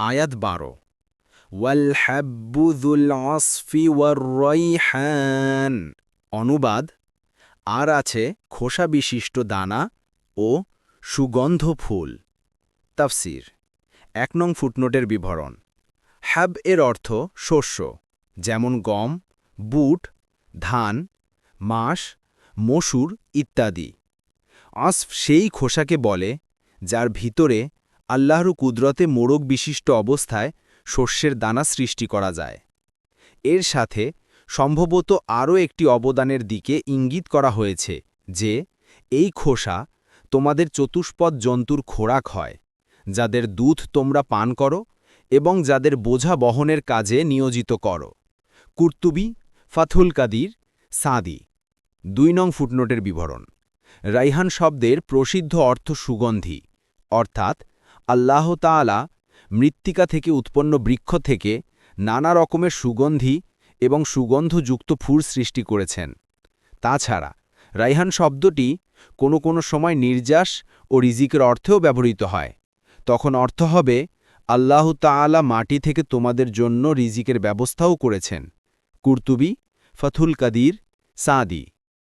আয়াত 12 ওয়াল হাব্বু যুল আসফি ওয়ার রাইহান। অনুবাদ, আর আছে খোসা বিশিষ্ট দানা ও সুগন্ধ ফুল। তাফসির 1 নং ফুটনোটের বিবরণ। হাব এর অর্থ শস্য, যেমন গম, বুট, ধান, মাস, মসুর ইত্যাদি। আসফ সেই খোসাকে বলে যার ভিতরে আল্লাহর কুদরতে মোড়ক বিশিষ্ট অবস্থায় শস্যের দানা সৃষ্টি করা যায়। এর সাথে সম্ভবত আরও একটি অবদানের দিকে ইঙ্গিত করা হয়েছে যে এই খোসা তোমাদের চতুষ্পদ জন্তুর খোরাক হয়, যাদের দুধ তোমরা পান করো এবং যাদের বোঝা বহনের কাজে নিয়োজিত করো। কুর্তুবী, ফাথুল কাদির, সাদি। 2 নং ফুটনোটের বিবরণ। রাইহান শব্দের প্রসিদ্ধ অর্থ সুগন্ধি, অর্থাৎ আল্লাহ তাআলা মৃত্তিকা থেকে উৎপন্ন বৃক্ষ থেকে নানা রকমের সুগন্ধি এবং সুগন্ধযুক্ত ফুল সৃষ্টি করেছেন। তাছাড়া রাইহান শব্দটি কোনো কোনো সময় নির্যাস ও রিজিকের অর্থেও ব্যবহৃত হয়। তখন অর্থ হবে আল্লাহ তাআলা মাটি থেকে তোমাদের জন্য রিজিকের ব্যবস্থাও করেছেন। কুর্তুবী, ফাথুল কাদির, সাদি।